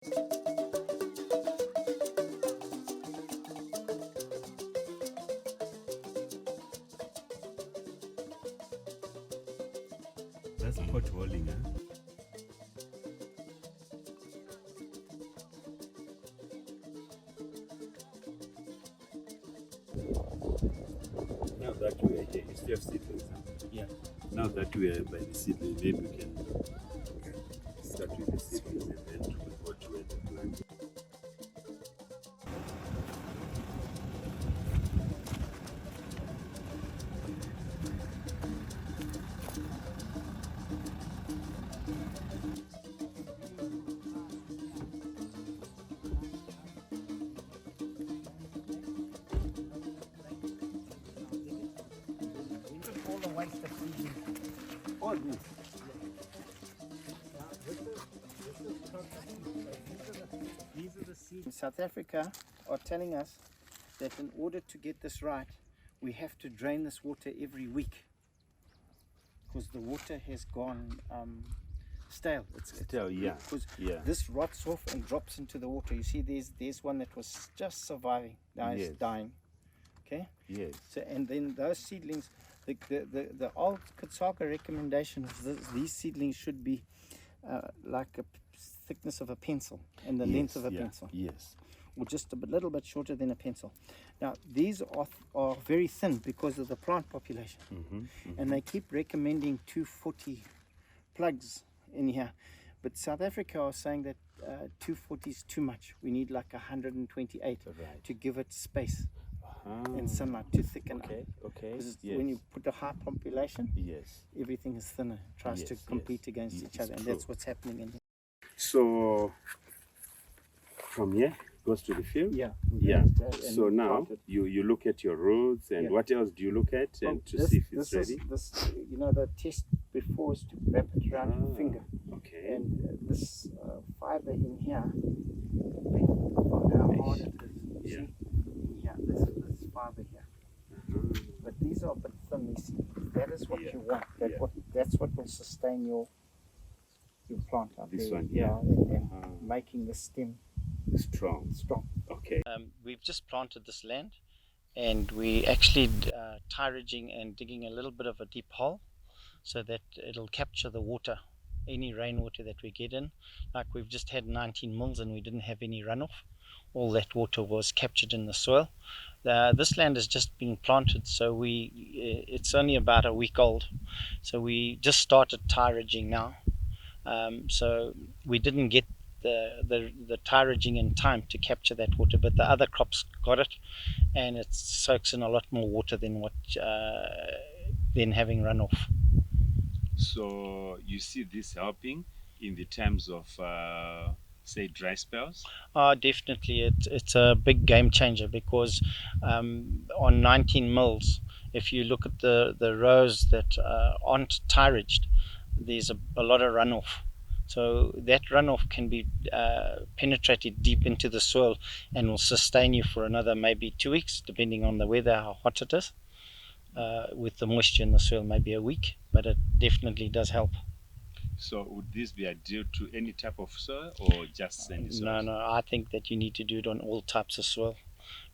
That's potholing, huh? Now that we are here, you still have seedlings, huh? Yeah. Now that we are by the seedling, maybe we can start with the seedlings and then go to where the plant. All the waste that's leaving. All this. These are the seeds. South Africa are telling us that in order to get this right, we have to drain this water every week because the water has gone stale. It's Stale, yeah. Because Yeah. this rots off and drops into the water. You see, there's one that was just surviving. Now it's Yes. dying. Okay. Yes. So, and then those seedlings, the old Kutsaga recommendation is these seedlings should be like a thickness of a pencil and the length of a pencil, Yes. or just a little bit shorter than a pencil. Now these are very thin because of the plant population, and they keep recommending 240 plugs in here, but South Africa are saying that 240 is too much. We need like 128 Right. to give it space Ah. and sunlight to thicken up. Okay. Okay. Because Yes. when you put a high population, Yes. everything is thinner, tries to Yes, compete yes. against Yes, each other, and true. that's what's happening in here. So from here goes to the field. Yeah. Yeah. And So now plant it. you look at your roads and Yeah. what else do you look at and Oh, to see if it's ready? You know, the test before is to wrap it around your finger, Okay. and this fiber in here, depending upon how hard it is. Yeah. See? Yeah, this fiber here. But these are a bit thin. You see, that is what Yeah. you want. Yeah. That's what will sustain your plant out This there. one, yeah, yeah. and making the stem Strong. strong. Okay. We've just planted this land, and we actually tie-ridging and digging a little bit of a deep hole so that it'll capture the water, any rainwater that we get in. Like we've just had 19 mils and we didn't have any runoff. All that water was captured in the soil. This land has just been planted, so it's only about a week old. So we just started tie-ridging now. So we didn't get the tie-ridging in time to capture that water, but the other crops got it, and it soaks in a lot more water than than having runoff. So you see this helping in the terms of say dry spells? Definitely, it's a big game changer because on 19 mils, if you look at the rows that aren't tie-ridged, there's a lot of runoff. So that runoff can be penetrated deep into the soil and will sustain you for another maybe 2 weeks, depending on the weather, how hot it is. With the moisture in the soil, maybe a week, but it definitely does help. So would this be ideal to any type of soil or just sandy soil? No, I think that you need to do it on all types of soil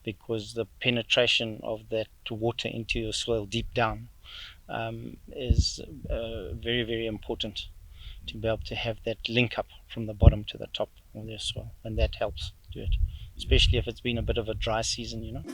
because the penetration of that water into your soil deep down is very, very important to be able to have that link up from the bottom to the top of your soil, and that helps do it, especially if it's been a bit of a dry season, you know.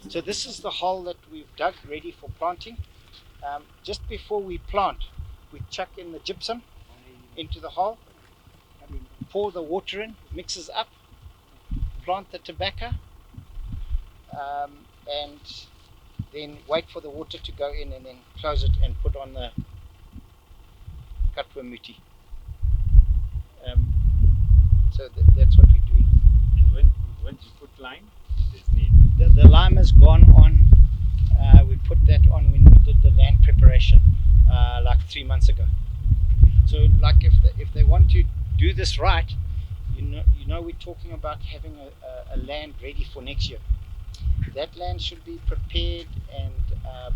So this is the hole that we've dug ready for planting. Just before we plant, we chuck in the gypsum into the hole, pour the water in, mixes up, plant the tobacco, and then wait for the water to go in and then close it and put on cutworm muti. So that's what we're doing. And when you put lime, there's need. The lime has gone on. We put that on when we did the land preparation like 3 months ago. So like if they want to do this right, you know we're talking about having a land ready for next year. That land should be prepared, and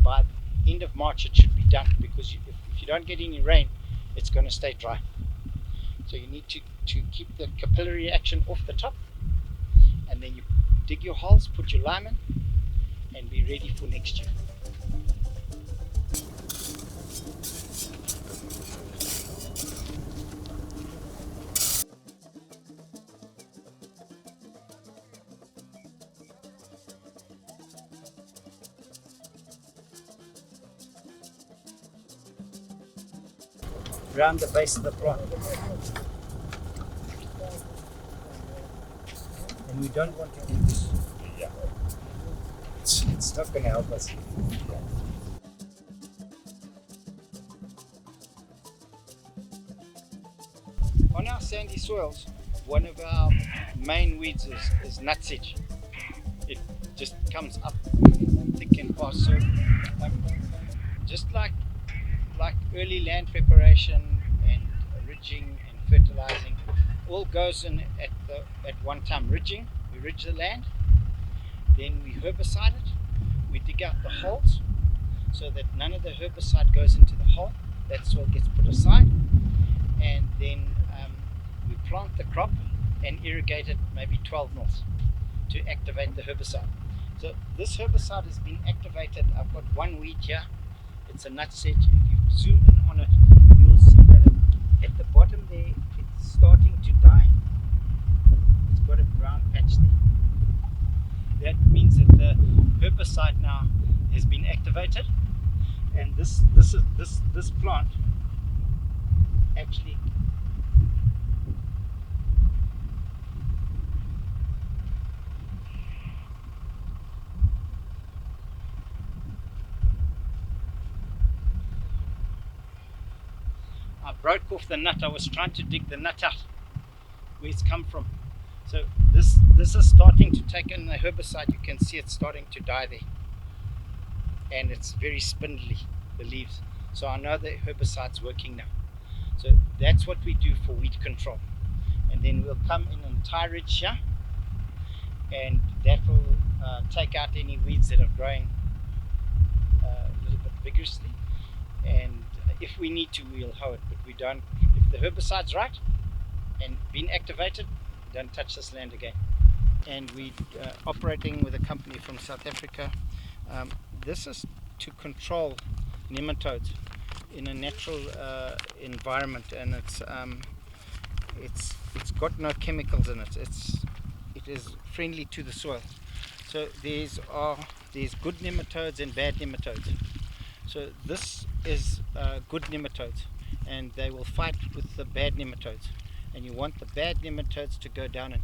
by the end of March it should be done, because if you don't get any rain, it's going to stay dry. So you need to keep the capillary action off the top, and then you dig your holes, put your lime in, and be ready for next year. Around the base of the plant. And we don't want to do this. Yeah. It's not going to help us. On our sandy soils, one of our main weeds is nutsedge. It just comes up thick and fast. So just like early land preparation and ridging and fertilizing, all goes in at one time. Ridging, we ridge the land, then we herbicide it, we dig out the holes so that none of the herbicide goes into the hole. That soil gets put aside, and then we plant the crop and irrigate it maybe 12 mils to activate the herbicide. So this herbicide has been activated. I've got one weed here. It's a nutsedge. If you zoom in on it, you'll see that at the bottom there, it's starting to die. It's got a brown patch there. That means that the herbicide now has been activated, and this plant actually I broke off the nut. I was trying to dig the nut out where it's come from. So this is starting to take in the herbicide. You can see it's starting to die there, and it's very spindly, the leaves. So I know the herbicide's working now. So that's what we do for weed control. And then we'll come in and tie ridge here, and that will take out any weeds that are growing a little bit vigorously. And if we need to, we'll hoe it, but we don't. If the herbicide's right and been activated, don't touch this land again. And we operating with a company from South Africa. This is to control nematodes in a natural environment, and it's got no chemicals in it. It is friendly to the soil. So there's good nematodes and bad nematodes. So this is good nematodes, and they will fight with the bad nematodes. And you want the bad nematodes to go down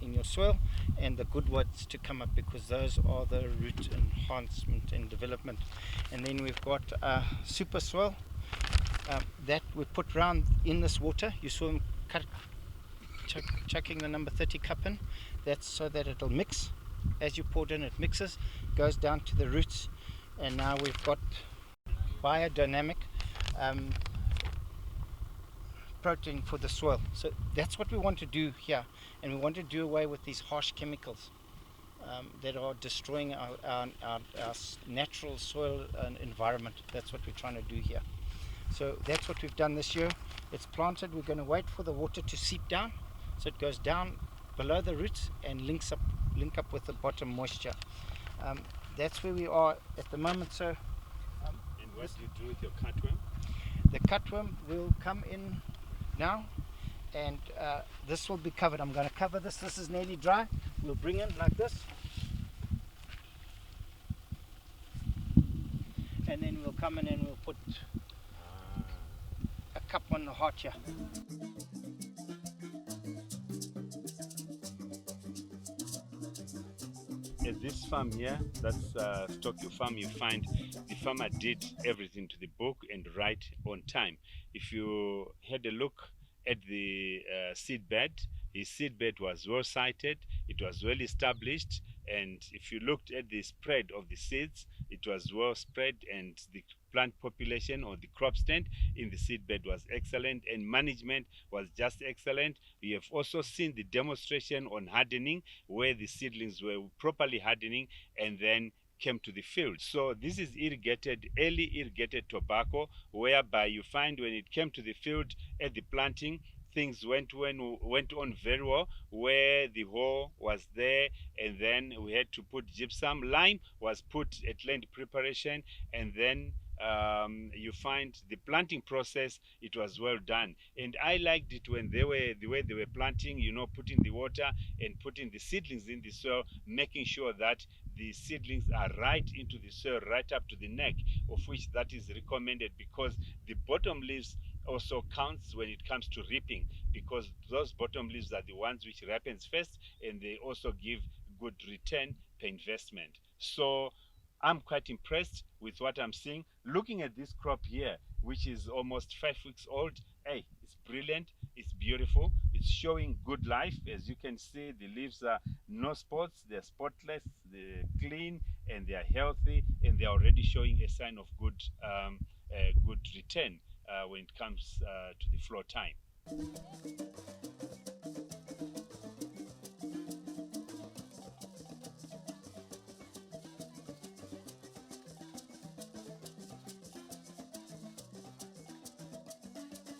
in your soil, and the good ones to come up, because those are the root enhancement and development. And then we've got super soil that we put round in this water. You saw them chucking the number 30 cup in. That's so that it'll mix. As you pour it in, it mixes, goes down to the roots, and now we've got biodynamic protein for the soil. So that's what we want to do here, and we want to do away with these harsh chemicals that are destroying our natural soil and environment. That's what we're trying to do here. So that's what we've done this year. It's planted. We're going to wait for the water to seep down, so it goes down below the roots and link up with the bottom moisture. That's where we are at the moment. So and what do you do with your cutworm? The cutworm will come in now, and this will be covered. I'm going to cover this. This is nearly dry. We'll bring in like this, and then we'll come in and we'll put a cup on the heart here. this farm here, that's Tokyo farm, you find the farmer did everything to the book and right on time. If you had a look at the seed bed, his seed bed was well sited, it was well established, and if you looked at the spread of the seeds, it was well spread, and the plant population or the crop stand in the seed bed was excellent, and management was just excellent. We have also seen the demonstration on hardening, where the seedlings were properly hardening and then came to the field. So this is irrigated, early irrigated tobacco, whereby you find when it came to the field at the planting, things went on very well, where the hole was there, and then we had to put gypsum. Lime was put at land preparation, and then you find the planting process, it was well done. And I liked it when the way they were planting, you know, putting the water and putting the seedlings in the soil, making sure that the seedlings are right into the soil, right up to the neck, of which that is recommended, because the bottom leaves also counts when it comes to reaping, because those bottom leaves are the ones which ripens first, and they also give good return per investment. So I'm quite impressed with what I'm seeing. Looking at this crop here, which is almost 5 weeks old, hey, it's brilliant, it's beautiful, it's showing good life. As you can see, the leaves are no spots, they're spotless, they're clean, and they're healthy, and they're already showing a sign of good return when it comes to the floor time.